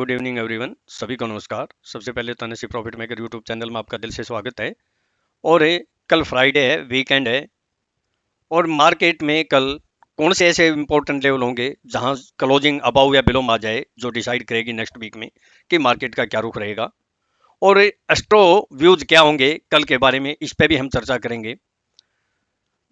Good evening everyone. सभी को नमस्कार। सबसे पहले Tanishq profit maker YouTube channel में आपका दिल से स्वागत है। और कल फ्राइडे है, वीकेंड है, और मार्केट में कल कौन से ऐसे इंपॉर्टेंट लेवल होंगे जहां क्लोजिंग अबाउ या बिलो आ जाए, जो डिसाइड करेगी नेक्स्ट वीक में कि मार्केट का क्या रुख रहेगा। और एस्ट्रो व्यूज क्या होंगे कल के बारे में, इस पे भी हम चर्चा करेंगे।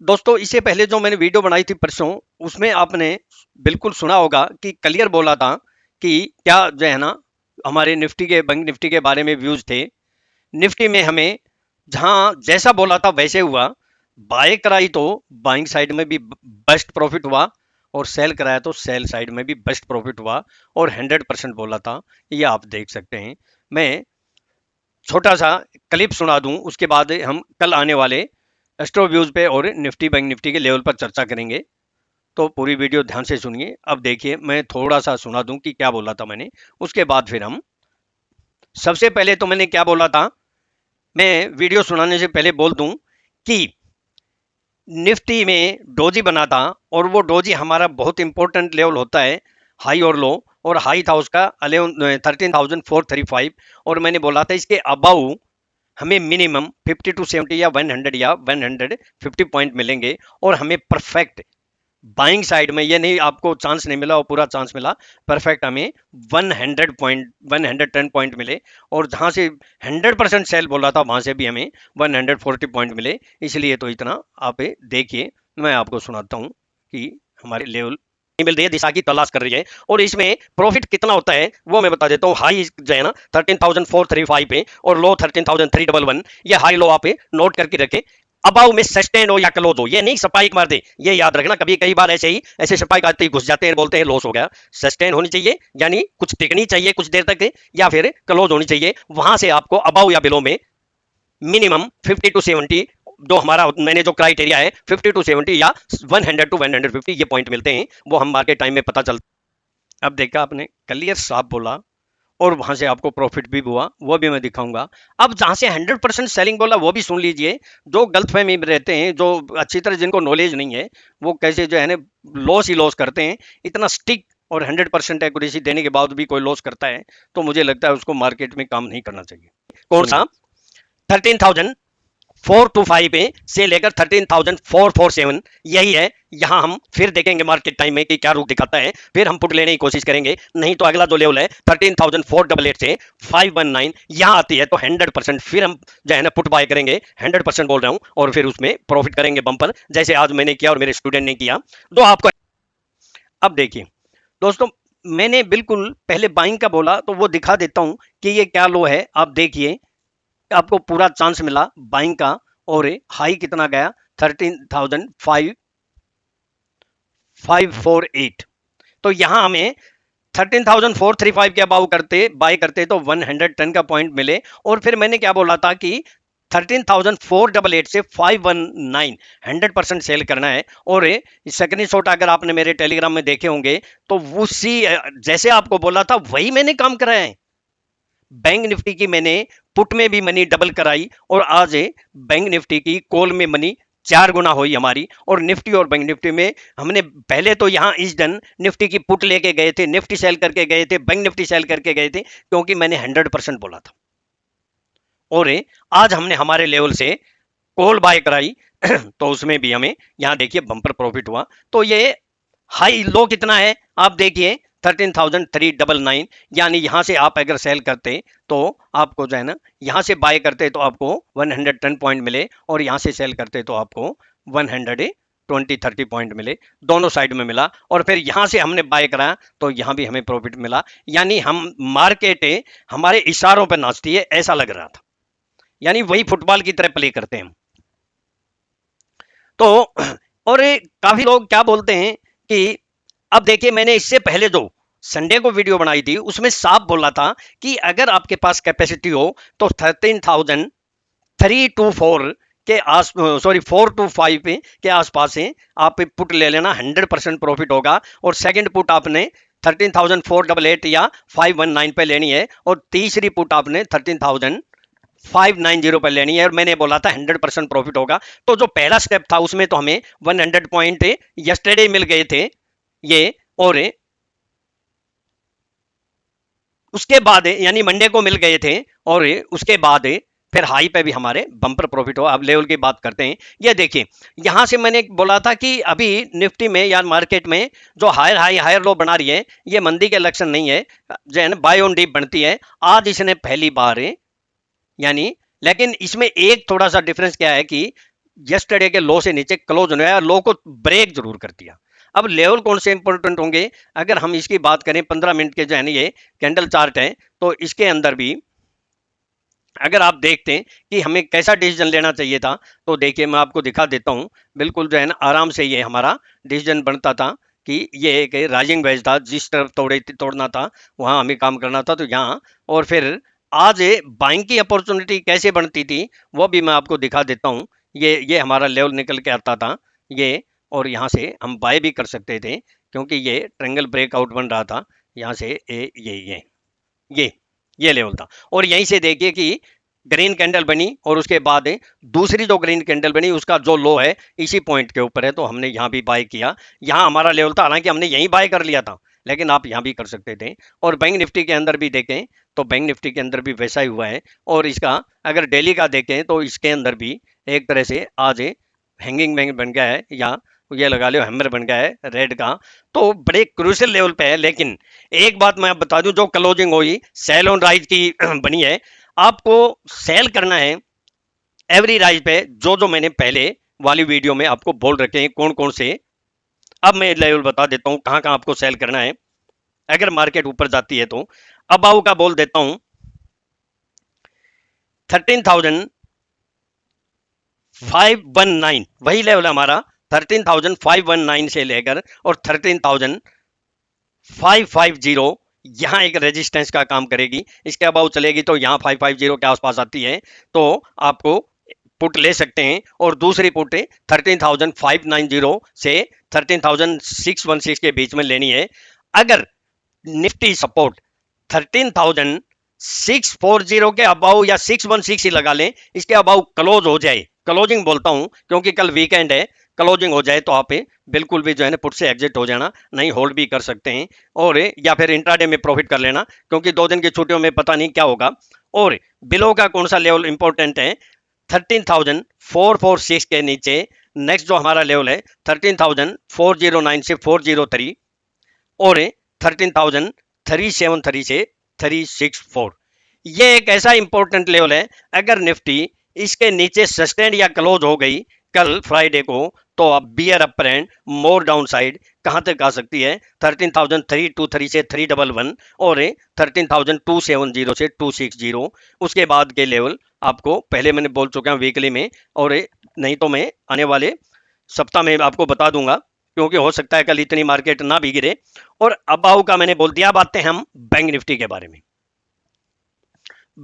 दोस्तों, इससे पहले जो मैंने वीडियो बनाई थी परसों, उसमें आपने बिल्कुल सुना होगा कि क्लियर बोला था कि क्या जो है ना, हमारे निफ्टी के बैंक निफ्टी के बारे में व्यूज थे। निफ्टी में हमें जहां जैसा बोला था वैसे हुआ। बाय कराई तो बाइंग साइड में भी बेस्ट प्रॉफिट हुआ, और सेल कराया तो सेल साइड में भी बेस्ट प्रॉफिट हुआ, और 100% बोला था। ये आप देख सकते हैं। मैं छोटा सा क्लिप सुना दूं, उसके बाद हम कल आने वाले एस्ट्रो व्यूज पे और निफ्टी बैंक निफ्टी के लेवल पर चर्चा करेंगे। तो पूरी वीडियो ध्यान से सुनिए। अब देखिए, मैं थोड़ा सा सुना दूं कि क्या बोला था मैंने, उसके बाद फिर हम। सबसे पहले तो मैंने क्या बोला था, मैं वीडियो सुनाने से पहले बोल दूं कि निफ्टी में डोजी बना था, और वो डोजी हमारा बहुत इंपॉर्टेंट लेवल होता है, हाई और लो। और हाई था उसका 13,435, और मैंने बोला था इसके अबाउ हमें मिनिमम 50 टू 70 या 100 या 150 पॉइंट मिलेंगे, और हमें परफेक्ट बाइंग साइड में, ये नहीं आपको चांस नहीं मिला और पूरा चांस मिला, परफेक्ट हमें 100 पॉइंट 110 पॉइंट मिले। और जहां से 100% सेल बोला था वहां से भी हमें 140 पॉइंट मिले। इसलिए तो इतना आप देखिए, मैं आपको सुनाता हूं कि हमारे लेवल मिल रही है, दिशा की तलाश कर रही है। और इसमें प्रॉफिट कितना होता है वो मैं बता देता हूँ। हाई जो है ना 13,435 पे, और लो 13,311। ये हाई लो आप नोट करके रखें। अबाउ में सस्टेन हो या क्लोज हो, ये नहीं स्पाइक मार दे, ये याद रखना। कभी कई बार ऐसे स्पाइक आते ही घुस जाते हैं, बोलते हैं लॉस हो गया। सस्टेन होनी चाहिए, यानी कुछ टिकनी चाहिए कुछ देर तक, या फिर क्लोज होनी चाहिए। वहां से आपको अबाउ या बिलो में मिनिमम 50 टू 70, जो हमारा मैंने जो क्राइटेरिया है 50 टू 70 या 100 टू 150, ये पॉइंट मिलते हैं, वो हम मार्केट टाइम में पता चलता। अब देखा आपने, क्लियर साफ बोला, और वहां से आपको प्रॉफिट भी हुआ, वो भी मैं दिखाऊंगा। अब जहां से 100% सेलिंग बोला वो भी सुन लीजिए। जो गलतफहमी में रहते हैं, जो अच्छी तरह जिनको नॉलेज नहीं है, वो कैसे जो है ना लॉस ही लॉस करते हैं। इतना स्टिक और 100% एक्यूरेसी देने के बाद भी कोई लॉस करता है, तो मुझे लगता है उसको मार्केट में काम नहीं करना चाहिए। कौन सा 13,425 पे से लेकर 13,447, यही है। यहां हम फिर देखेंगे मार्केट टाइम में कि क्या रुख दिखाता है, फिर हम पुट लेने की कोशिश करेंगे। नहीं तो अगला जो लेवल है 13,488 से 519, यहां आती है तो 100% फिर हम जो है ना पुट बाय करेंगे। 100% बोल रहा हूं, और फिर उसमें प्रॉफिट करेंगे बम्पर, जैसे आज मैंने किया और मेरे स्टूडेंट ने किया। तो आपको अब देखिए दोस्तों, मैंने बिल्कुल पहले बाइंग का बोला, तो वो दिखा देता हूं कि ये क्या लो है। आप देखिए, आपको पूरा चांस मिला बाइंग का, और हाई कितना गया 13,548। तो यहां हमें 13,435 के अबाउ करते बाय करते तो 110 का पॉइंट मिले। और फिर मैंने क्या बोला था कि 13,488 से 519 100% सेल करना है। और सेकंड शॉट अगर आपने मेरे टेलीग्राम में देखे होंगे, तो उसी जैसे आपको बोला था वही मैंने काम कराया है। बैंक निफ्टी की मैंने पुट में भी मनी डबल कराई, और आज बैंक निफ्टी की कॉल में मनी 4 गुना हुई हमारी। और निफ्टी और बैंक निफ्टी में हमने पहले तो यहां इस दिन निफ्टी की पुट लेके गए थे, निफ्टी सेल करके गए थे, बैंक निफ्टी सेल करके गए थे, क्योंकि मैंने 100% बोला था। और आज हमने हमारे लेवल से कॉल बाय कराई तो उसमें भी हमें यहां देखिए बम्पर प्रॉफिट हुआ। तो ये हाई लो कितना है आप देखिए, 13,399, यानी यहां से आप अगर सेल करते तो आपको जो है ना, यहां से बाय करते तो आपको 110 पॉइंट मिले, और यहां से सेल करते तो आपको 120-30 पॉइंट मिले, दोनों साइड में मिला। और फिर यहां से हमने बाय करा तो यहां भी हमें प्रॉफिट मिला। यानी हम मार्केट हमारे इशारों पर नाचती है, ऐसा लग रहा था। यानी वही फुटबॉल की तरह प्ले करते हैं हम तो। और काफी लोग क्या बोलते हैं कि अब देखिए, मैंने इससे पहले जो संडे को वीडियो बनाई थी उसमें साफ बोला था कि अगर आपके पास कैपेसिटी हो तो 13,324 के आस 425 के आसपास से आप पुट ले लेना, 100% प्रॉफिट होगा। और सेकंड पुट आपने 13,488 या 519 पे लेनी है, और तीसरी पुट आपने 13,590 पर लेनी है। और मैंने बोला था 100% प्रॉफिट होगा। तो जो पहला स्टेप था उसमें तो हमें 100 पॉइंट यस्टरडे मिल गए थे ये। और उसके बाद यानी मंडे को मिल गए थे और उसके बाद फिर हाई पे भी हमारे बम्पर प्रॉफिट हो। अब लेवल की बात करते हैं। ये देखिए यहां से मैंने बोला था कि अभी निफ्टी में या मार्केट में जो हायर हाई हायर लो बना रही है ये मंदी के लक्षण नहीं है, जो है ना बाय ऑन डीप बनती है। आज इसने पहली बार यानी, लेकिन इसमें एक थोड़ा सा डिफरेंस क्या है कि यस्टरडे के लो से नीचे क्लोज होने आया, लो को ब्रेक जरूर कर दिया। अब लेवल कौन से इंपॉर्टेंट होंगे, अगर हम इसकी बात करें 15 मिनट के जो है ना ये कैंडल चार्ट है, तो इसके अंदर भी अगर आप देखते हैं कि हमें कैसा डिसीजन लेना चाहिए था, तो देखिए मैं आपको दिखा देता हूं। बिल्कुल जो है ना आराम से ये हमारा डिसीजन बनता था कि ये एक राइजिंग वेज था, जिस तरफ तोड़ना था वहां हमें काम करना था, तो यहाँ और फिर आज बाइंग की अपॉर्चुनिटी कैसे बनती थी वो भी मैं आपको दिखा देता हूँ। ये हमारा लेवल निकल के आता था ये, और यहाँ से हम बाय भी कर सकते थे क्योंकि ये ट्रेंगल ब्रेकआउट बन रहा था यहाँ से। ये ये लेवल था, और यहीं से देखिए कि ग्रीन कैंडल बनी और उसके बाद दूसरी जो ग्रीन कैंडल बनी उसका जो लो है इसी पॉइंट के ऊपर है, तो हमने यहाँ भी बाय किया। यहाँ हमारा लेवल था, हालांकि हमने यहीं बाय कर लिया था, लेकिन आप यहाँ भी कर सकते थे। और बैंक निफ्टी के अंदर भी देखें तो बैंक निफ्टी के अंदर भी वैसा ही हुआ है। और इसका अगर डेली का देखें तो इसके अंदर भी एक तरह से आज हैंगिंग बैंक बन गया है, या ये लगा लो हैमर बन गया है रेड का, तो बड़े क्रूशियल लेवल पे है। लेकिन एक बात मैं आप बता दूं, जो क्लोजिंग हुई सेल ऑन राइज की बनी है, आपको सेल करना है एवरी राइज पे, जो जो मैंने पहले वाली वीडियो में आपको बोल रखे हैं कौन कौन से। अब मैं लेवल बता देता हूं कहां कहां आपको सेल करना है अगर मार्केट ऊपर जाती है तो। अब आओ का बोल देता हूं 13,519 वही लेवल हमारा, 13,519 से लेकर और 13,550 यहां एक रेजिस्टेंस का काम करेगी। इसके अबाउ चलेगी तो यहां 550 के आसपास आती है, तो आपको पुट ले सकते हैं। और दूसरी पुट 13,590 से 13,616 के बीच में लेनी है। अगर निफ्टी सपोर्ट 13,640 के अबाउ या 616 ही लगा लें, इसके अबाउ क्लोज हो जाए, क्लोजिंग बोलता हूं क्योंकि कल वीकेंड है, क्लोजिंग हो जाए तो आप बिल्कुल भी जो है ना पुट से एग्जिट हो जाना, नहीं होल्ड भी कर सकते हैं, और या फिर इंट्राडे में प्रॉफिट कर लेना क्योंकि 2 दिन की छुट्टियों में पता नहीं क्या होगा। और बिलो का कौन सा लेवल इंपॉर्टेंट है, 13,446 के नीचे नेक्स्ट जो हमारा लेवल है 13,409 से 403, और 13,373 से 364। ये एक ऐसा इंपॉर्टेंट लेवल है, अगर निफ्टी इसके नीचे सस्टेन या क्लोज हो गई कल फ्राइडे को, तो अब bear upper end more down side कहां तक आ सकती है, 13,323 से 311, और 13,270 से 260। उसके बाद के लेवल आपको पहले मैंने बोल चुका हूं वीकली में, और नहीं तो मैं आने वाले सप्ताह में आपको बता दूंगा क्योंकि हो सकता है कल इतनी मार्केट ना भी गिरे। और अबाउ का मैंने बोल दिया। बातें हम बैंक निफ्टी के बारे में।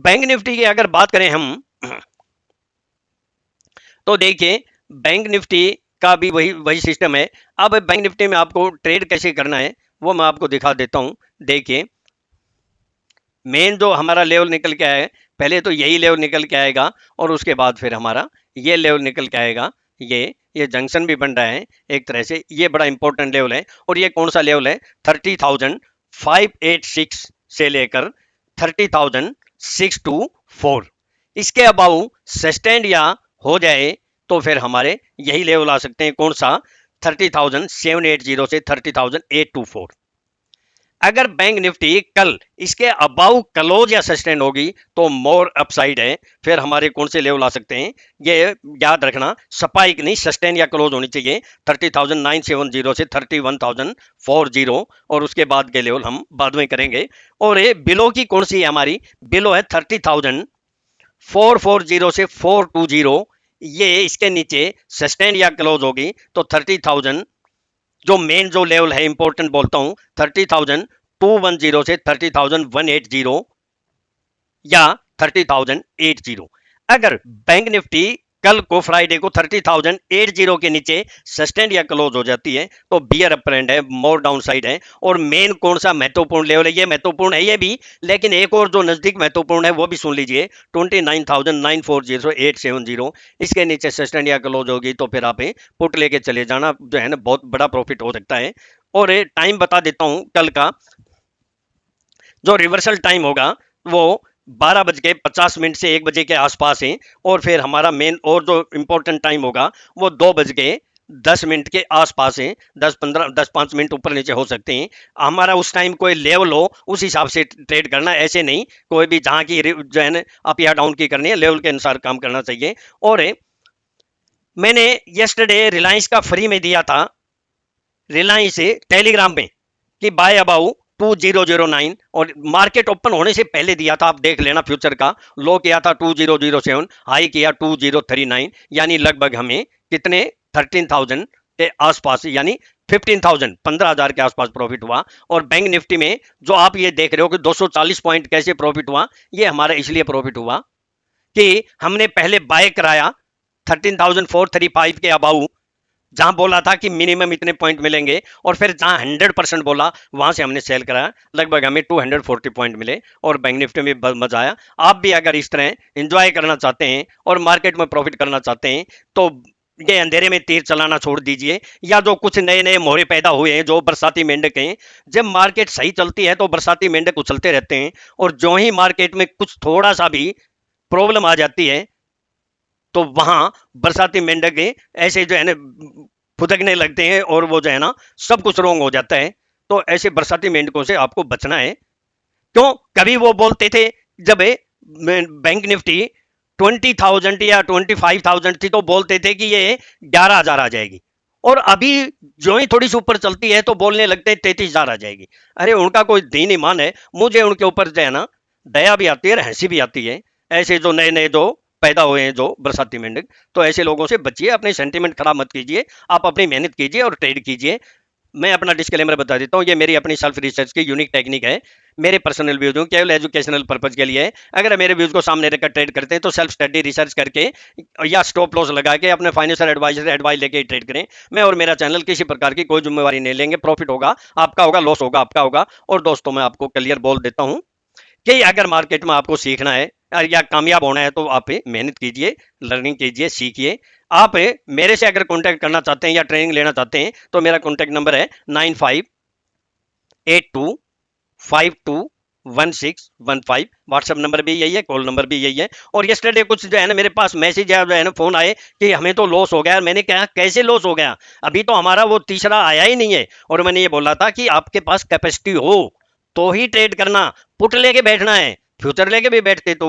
बैंक निफ्टी की अगर बात करें हम तो देखिए बैंक निफ्टी का भी वही वही सिस्टम है। अब बैंक निफ्टी में आपको ट्रेड कैसे करना है वो मैं आपको दिखा देता हूं। देखिए मेन जो हमारा लेवल निकल के आया है, पहले तो यही लेवल निकल के आएगा और उसके बाद फिर हमारा ये लेवल निकल के आएगा। ये जंक्शन भी बन रहा है एक तरह से, ये बड़ा इंपॉर्टेंट लेवल है। और ये कौन सा लेवल है, 30,586 से लेकर 30,624। इसके अबाउ सस्टेंड या हो जाए तो फिर हमारे यही लेवल आ सकते हैं, कौन सा, 30,780 से 30,824। अगर बैंक निफ्टी कल इसके अबाउ क्लोज या सस्टेन होगी तो मोर अपसाइड है। फिर हमारे कौन से लेवल आ सकते हैं, ये याद रखना, स्पाइक नहीं, सस्टेन या क्लोज होनी चाहिए 30,970 से 31,040, और उसके बाद के लेवल हम बाद में करेंगे। और ये बिलो की कौन सी है, हमारी बिलो है 30,440 से 420। ये इसके नीचे सस्टेन या क्लोज होगी तो 30,000 जो मेन जो लेवल है इंपॉर्टेंट बोलता हूं 30,210 से 30,180 या 30,080। अगर बैंक निफ्टी कल को फ्राइडे को 30,080 के नीचे सस्टेंड या क्लोज हो जाती है तो बियर अपर एंड है, मोर डाउन साइड है। और मेन कौन सा महत्वपूर्ण लेवल है, ये महत्वपूर्ण है ये भी, लेकिन एक और जो नजदीक महत्वपूर्ण है वो भी सुन लीजिए, 29,940 से 870। इसके नीचे सस्टेंड या क्लोज होगी तो फिर आप पुट लेके चले जाना, जो है ना बहुत बड़ा प्रॉफिट हो सकता है। और टाइम बता देता हूं कल का, जो रिवर्सल टाइम होगा वो 12:50 से 1 बजे के आसपास है, और फिर हमारा मेन और जो इंपॉर्टेंट टाइम होगा वो 2:10 के आसपास है। 10-5 मिनट ऊपर नीचे हो सकते हैं। हमारा उस टाइम कोई लेवल हो उस हिसाब से ट्रेड करना, ऐसे नहीं कोई भी जहां की जो है ना अप या डाउन की करनी है, लेवल के अनुसार काम करना चाहिए। और मैंने यस्टरडे रिलायंस का फ्री में दिया था, रिलायंस टेलीग्राम में, कि बाय अबाउट 2009, और मार्केट ओपन होने से पहले दिया था, आप देख लेना। फ्यूचर का लो किया था 2007, हाई किया 2039, यानी लगभग हमें कितने 13,000 के आसपास, यानी 15,000 15,000 के आसपास प्रॉफिट हुआ। और बैंक निफ्टी में जो आप ये देख रहे हो कि 240 पॉइंट कैसे प्रॉफिट हुआ, ये हमारा इसलिए प्रॉफिट हुआ कि हमने पहले बाय कराया 13,435 के अबाउ, जहां बोला था कि मिनिमम इतने पॉइंट मिलेंगे, और फिर जहां 100% बोला वहां से हमने सेल कराया, लगभग हमें 240 पॉइंट मिले और बैंक निफ्टी में मजा आया। आप भी अगर इस तरह एंजॉय करना चाहते हैं और मार्केट में प्रॉफिट करना चाहते हैं तो ये अंधेरे में तीर चलाना छोड़ दीजिए, या जो कुछ नए नए मोहरे पैदा हुए हैं जो बरसाती मेंढक हैं, जब मार्केट सही चलती है तो बरसाती मेंढक उछलते रहते हैं, और जो ही मार्केट में कुछ थोड़ा सा भी प्रॉब्लम आ जाती है तो वहां बरसाती मेंढक ऐसे जो है ना फुदकने लगते हैं, और वो जो है ना सब कुछ रॉन्ग हो जाता है। तो ऐसे बरसाती मेंढकों से आपको बचना है। क्यों? कभी वो बोलते थे जब बैंक निफ्टी 20,000 या 25,000 थी तो बोलते थे कि ये 11,000 आ जाएगी, और अभी जो ही थोड़ी सी ऊपर चलती है तो बोलने लगते हैं 33,000 आ जाएगी। अरे उनका कोई दीन ईमान है? मुझे उनके ऊपर जो है ना दया भी आती है और हंसी भी आती है। ऐसे जो नए नए जो पैदा हुए हैं जो बरसाती मेंढक, तो ऐसे लोगों से बचिए, अपने सेंटीमेंट खराब मत कीजिए, आप अपनी मेहनत कीजिए और ट्रेड कीजिए। मैं अपना डिस्क्लेमर बता देता हूँ, ये मेरी अपनी सेल्फ रिसर्च की यूनिक टेक्निक है, मेरे पर्सनल व्यूज हूँ, केवल एजुकेशनल पर्पज के लिए है। अगर मेरे व्यूज को सामने रखकर ट्रेड करते हैं तो सेल्फ स्टडी रिसर्च करके या स्टॉप लॉस लगा के अपने फाइनेंशियल एडवाइजर से एडवाइस लेके ही ट्रेड करें। मैं और मेरा चैनल किसी प्रकार की कोई जिम्मेवारी नहीं लेंगे। प्रॉफिट होगा आपका होगा, लॉस होगा आपका होगा। और दोस्तों मैं आपको क्लियर बोल देता हूँ कि अगर मार्केट में आपको सीखना है या कामयाब होना है तो आप मेहनत कीजिए, लर्निंग कीजिए, सीखिए। आप मेरे से अगर कांटेक्ट करना चाहते हैं या ट्रेनिंग लेना चाहते हैं तो मेरा कांटेक्ट नंबर है 9582521615। व्हाट्सएप नंबर भी यही है, कॉल नंबर भी यही है। और यस्टरडे कुछ जो है ना मेरे पास मैसेज जो है ना फोन आए कि हमें तो लॉस हो गया। मैंने कहा कैसे लॉस हो गया, अभी तो हमारा वो तीसरा आया ही नहीं है। और मैंने ये बोला था कि आपके पास कैपेसिटी हो तो ही ट्रेड करना, पुट लेके बैठना है, फ्यूचर लेके भी बैठते तो